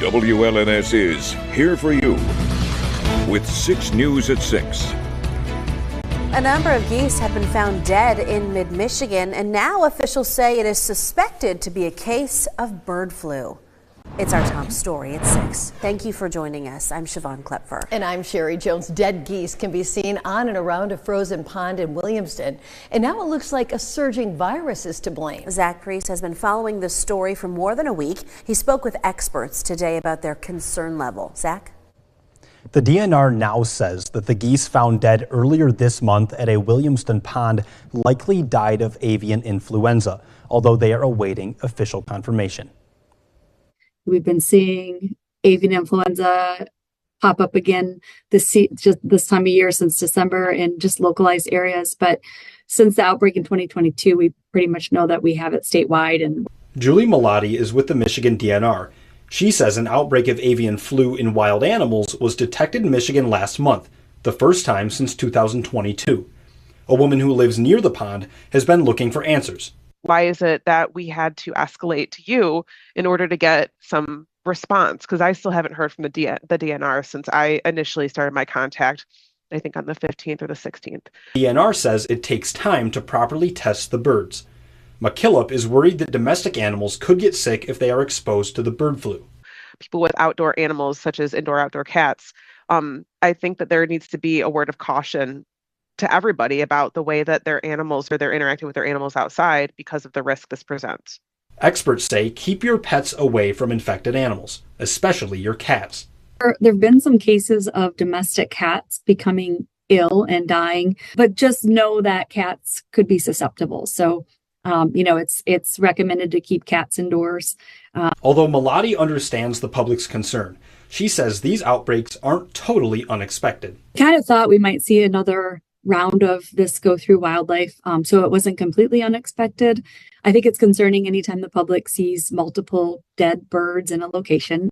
WLNS is here for you with 6 News at 6. A number of geese have been found dead in mid-Michigan, and now officials say it is suspected to be a case of bird flu. It's our top story at 6. Thank you for joining us. I'm Siobhan Klepfer. And I'm Sherry Jones. Dead geese can be seen on and around a frozen pond in Williamston. And now it looks like a surging virus is to blame. Zach Priest has been following this story for more than a week. He spoke with experts today about their concern level. Zach? The DNR now says that the geese found dead earlier this month at a Williamston pond likely died of avian influenza, although they are awaiting official confirmation. We've been seeing avian influenza pop up again just this time of year since December in just localized areas. But since the outbreak in 2022, we pretty much know that we have it statewide. And Julie Malati is with the Michigan DNR. She says an outbreak of avian flu in wild animals was detected in Michigan last month, the first time since 2022. A woman who lives near the pond has been looking for answers. Why is it that we had to escalate to you in order to get some response? Because I still haven't heard from the DNR since I initially started my contact, I think on the 15th or the 16th. DNR says it takes time to properly test the birds. McKillop is worried that domestic animals could get sick if they are exposed to the bird flu. People with outdoor animals, such as indoor-outdoor cats, I think that there needs to be a word of caution to everybody about the way that their animals or they're interacting with their animals outside because of the risk this presents. Experts say keep your pets away from infected animals, especially your cats. there have been some cases of domestic cats becoming ill and dying, but just know that cats could be susceptible. So, it's recommended to keep cats indoors. Although Malati understands the public's concern, she says these outbreaks aren't totally unexpected. Kind of thought we might see another round of this go through wildlife, so it wasn't completely unexpected. I think it's concerning anytime the public sees multiple dead birds in a location.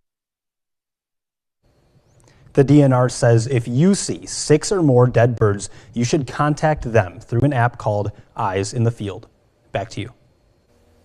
The DNR says if you see 6 or more dead birds, you should contact them through an app called Eyes in the Field. Back to you.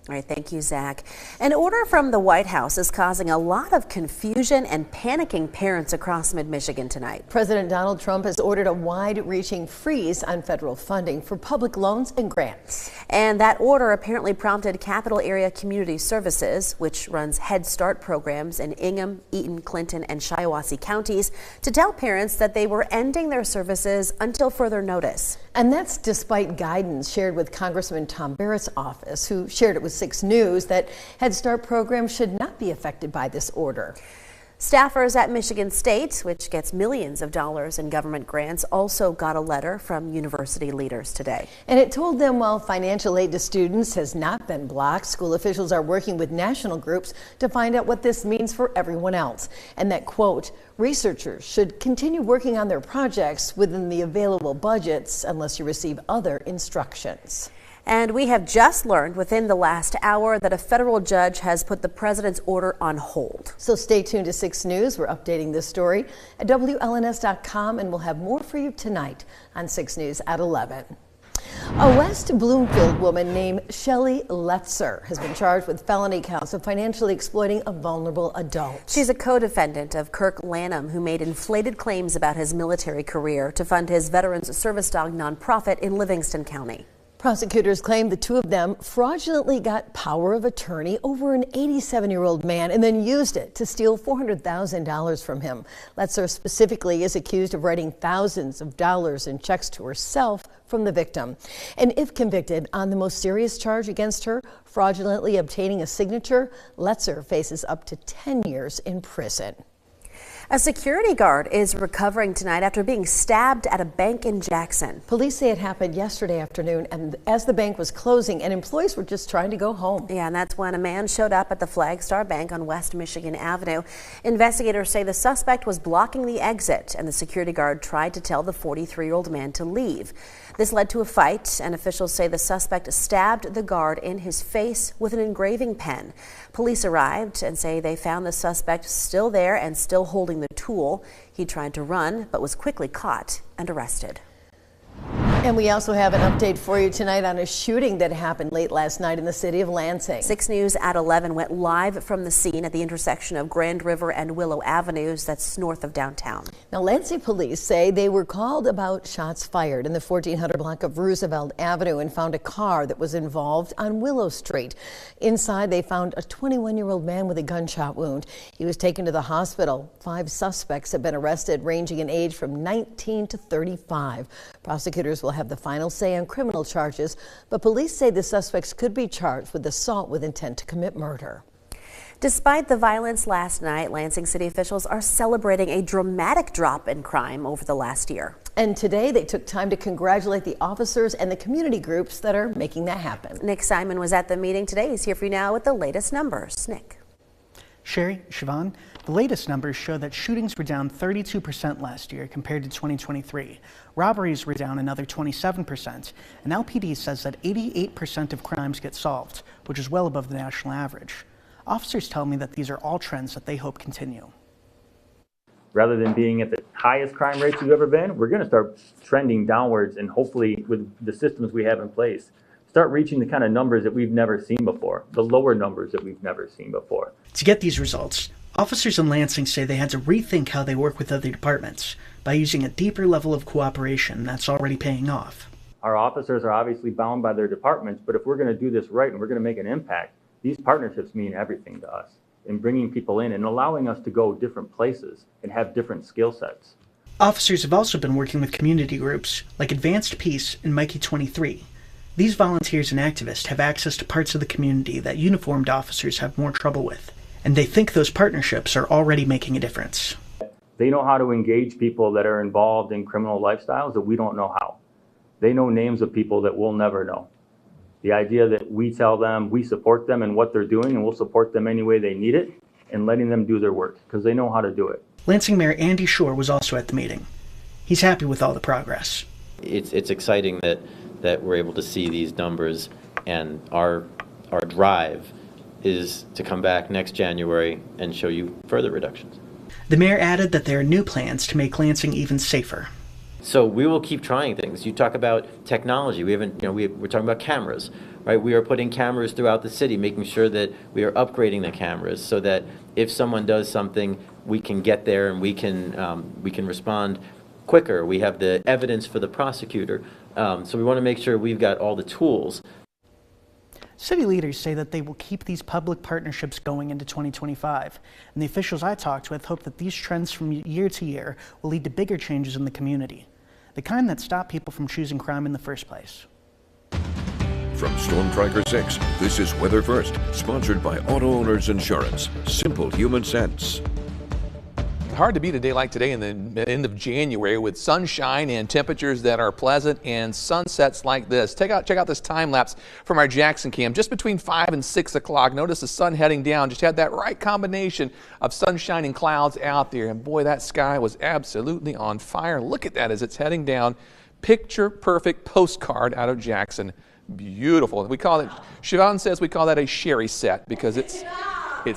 All right, thank you, Zach. An order from the White House is causing a lot of confusion and panicking parents across mid-Michigan tonight. President Donald Trump has ordered a wide-reaching freeze on federal funding for public loans and grants. And that order apparently prompted Capital Area Community Services, which runs Head Start programs in Ingham, Eaton, Clinton, and Shiawassee counties, to tell parents that they were ending their services until further notice. And that's despite guidance shared with Congressman Tom Barrett's office, who shared it with 6 News that Head Start programs should not be affected by this order. Staffers at Michigan State, which gets millions of dollars in government grants, also got a letter from university leaders today. And it told them while financial aid to students has not been blocked, school officials are working with national groups to find out what this means for everyone else. And that, quote, researchers should continue working on their projects within the available budgets unless you receive other instructions. And we have just learned within the last hour that a federal judge has put the president's order on hold. So stay tuned to 6 News. We're updating this story at WLNS.com, and we'll have more for you tonight on 6 News at 11. A West Bloomfield woman named Shelley Letzer has been charged with felony counts of financially exploiting a vulnerable adult. She's a co-defendant of Kirk Lanham, who made inflated claims about his military career to fund his Veterans Service Dog nonprofit in Livingston County. Prosecutors claim the two of them fraudulently got power of attorney over an 87-year-old man and then used it to steal $400,000 from him. Letzer specifically is accused of writing thousands of dollars in checks to herself from the victim. And if convicted on the most serious charge against her, fraudulently obtaining a signature, Letzer faces up to 10 years in prison. A security guard is recovering tonight after being stabbed at a bank in Jackson. Police say it happened yesterday afternoon, and as the bank was closing and employees were just trying to go home. Yeah, and that's when a man showed up at the Flagstar Bank on West Michigan Avenue. Investigators say the suspect was blocking the exit, and the security guard tried to tell the 43-year-old man to leave. This led to a fight, and officials say the suspect stabbed the guard in his face with an engraving pen. Police arrived and say they found the suspect still there and still holding the tool. He tried to run, but was quickly caught and arrested. And we also have an update for you tonight on a shooting that happened late last night in the city of Lansing. 6 News at 11 went live from the scene at the intersection of Grand River and Willow Avenues, that's north of downtown. Now, Lansing police say they were called about shots fired in the 1400 block of Roosevelt Avenue and found a car that was involved on Willow Street. Inside, they found a 21-year-old man with a gunshot wound. He was taken to the hospital. 5 suspects have been arrested, ranging in age from 19 to 35. Prosecutors will have the final say on criminal charges, but police say the suspects could be charged with assault with intent to commit murder. Despite the violence last night, Lansing city officials are celebrating a dramatic drop in crime over the last year. And today they took time to congratulate the officers and the community groups that are making that happen. Nick Simon was at the meeting today. He's here for you now with the latest numbers. Nick. Sherry, Siobhan, the latest numbers show that shootings were down 32% last year compared to 2023. Robberies were down another 27%, and LPD says that 88% of crimes get solved, which is well above the national average. Officers tell me that these are all trends that they hope continue. Rather than being at the highest crime rates we've ever been, we're going to start trending downwards, and hopefully with the systems we have in place, start reaching the kind of numbers that we've never seen before, the lower numbers that we've never seen before. To get these results, officers in Lansing say they had to rethink how they work with other departments by using a deeper level of cooperation that's already paying off. Our officers are obviously bound by their departments, but if we're going to do this right and we're going to make an impact, these partnerships mean everything to us in bringing people in and allowing us to go different places and have different skill sets. Officers have also been working with community groups like Advanced Peace and Mikey 23. These volunteers and activists have access to parts of the community that uniformed officers have more trouble with, and they think those partnerships are already making a difference. They know how to engage people that are involved in criminal lifestyles that we don't know how. They know names of people that we'll never know. The idea that we tell them we support them in what they're doing and we'll support them any way they need it, and letting them do their work because they know how to do it. Lansing Mayor Andy Shore was also at the meeting. He's happy with all the progress. It's exciting that we're able to see these numbers, and our drive is to come back next January and show you further reductions. The mayor added that there are new plans to make Lansing even safer. So we will keep trying things. You talk about technology. We're talking about cameras, right? We are putting cameras throughout the city, making sure that we are upgrading the cameras so that if someone does something, we can get there and we can respond quicker. We have the evidence for the prosecutor. So we want to make sure we've got all the tools. City leaders say that they will keep these public partnerships going into 2025, and the officials I talked with hope that these trends from year to year will lead to bigger changes in the community, the kind that stop people from choosing crime in the first place. From Storm Tracker 6, this is Weather First, sponsored by Auto Owners Insurance. Simple human sense. Hard to beat a day like today in the end of January with sunshine and temperatures that are pleasant and sunsets like this. Check out this time lapse from our Jackson cam just between 5 and 6 o'clock. Notice the sun heading down. Just had that right combination of sunshine and clouds out there. And boy, that sky was absolutely on fire. Look at that as it's heading down. Picture perfect postcard out of Jackson. Beautiful. We call it, Siobhan says we call that a Sherry set because it's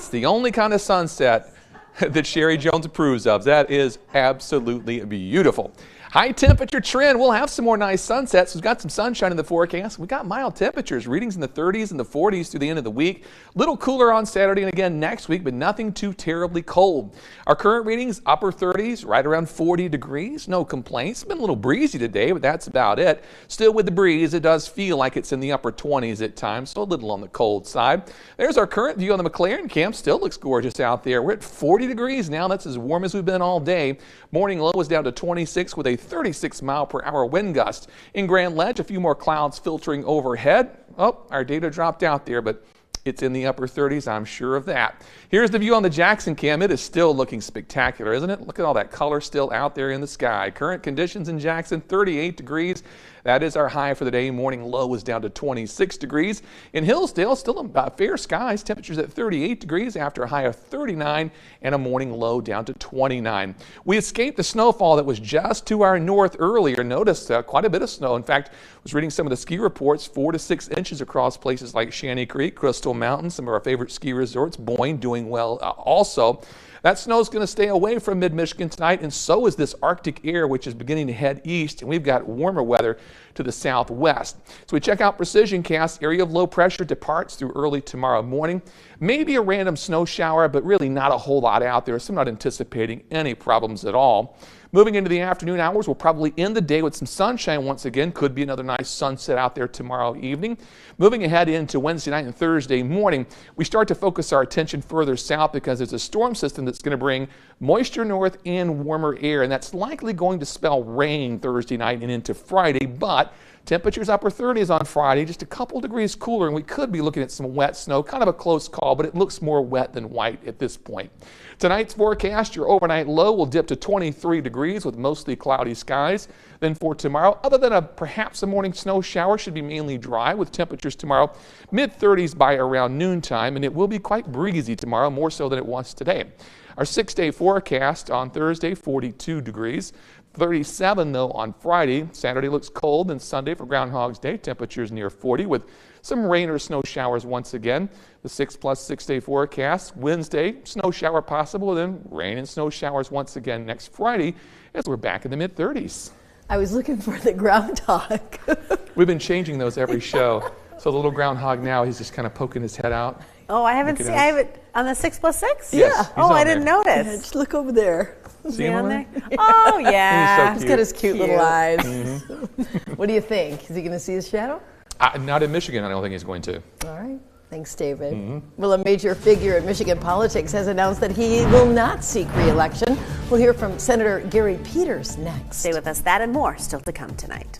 the only kind of sunset that Sherry Jones approves of. That is absolutely beautiful. High temperature trend. We'll have some more nice sunsets. We've got some sunshine in the forecast. We've got mild temperatures, readings in the 30s and the 40s through the end of the week. Little cooler on Saturday and again next week, but nothing too terribly cold. Our current readings, upper 30s, right around 40 degrees. No complaints. It's been a little breezy today, but that's about it. Still with the breeze, it does feel like it's in the upper 20s at times, so a little on the cold side. There's our current view on the McLaren camp. Still looks gorgeous out there. We're at 40 degrees now. That's as warm as we've been all day. Morning low is down to 26 with a 36-mile-per-hour wind gust. In Grand Ledge, a few more clouds filtering overhead. Oh, our data dropped out there, but it's in the upper 30s, I'm sure of that. Here's the view on the Jackson cam. It is still looking spectacular, isn't it? Look at all that color still out there in the sky. Current conditions in Jackson, 38 degrees. That is our high for the day. Morning low is down to 26 degrees. In Hillsdale, still about fair skies. Temperatures at 38 degrees after a high of 39 and a morning low down to 29. We escaped the snowfall that was just to our north earlier. Noticed quite a bit of snow. In fact, I was reading some of the ski reports, 4 to 6 inches across places like Shanty Creek, Crystal Mountain, some of our favorite ski resorts. Boyne doing well also. That snow is going to stay away from mid-Michigan tonight, and so is this Arctic air, which is beginning to head east, and we've got warmer weather to the southwest. So we check out Precision Cast. Area of low pressure departs through early tomorrow morning. Maybe a random snow shower, but really not a whole lot out there, so I'm not anticipating any problems at all. Moving into the afternoon hours, we'll probably end the day with some sunshine once again. Could be another nice sunset out there tomorrow evening. Moving ahead into Wednesday night and Thursday morning, we start to focus our attention further south because there's a storm system that's going to bring moisture north and warmer air, and that's likely going to spell rain Thursday night and into Friday, but temperatures upper 30s on Friday, just a couple degrees cooler, and we could be looking at some wet snow. Kind of a close call, but it looks more wet than white at this point. Tonight's forecast, your overnight low will dip to 23 degrees with mostly cloudy skies. Then for tomorrow, other than perhaps a morning snow shower, should be mainly dry with temperatures tomorrow mid-30s by around noontime, and it will be quite breezy tomorrow, more so than it was today. Our 6-day forecast on Thursday, 42 degrees. 37 though on Friday. Saturday looks cold, and Sunday for Groundhog's Day, temperatures near 40 with some rain or snow showers once again. The 6+ 6-day forecast. Wednesday, snow shower possible, then rain and snow showers once again next Friday as we're back in the mid-30s. I was looking for the groundhog. We've been changing those every show. So the little groundhog now, he's just kind of poking his head out. Oh, I haven't seen. I have it on the 6+6. Yes, Oh, I didn't notice. Yeah, just look over there. See him on there? Oh, yeah. He's so He's got his cute little eyes. Mm-hmm. What do you think? Is he going to see his shadow? Not in Michigan, I don't think he's going to. All right. Thanks, David. Mm-hmm. Well, a major figure in Michigan politics has announced that he will not seek re-election. We'll hear from Senator Gary Peters next. Stay with us. That and more still to come tonight.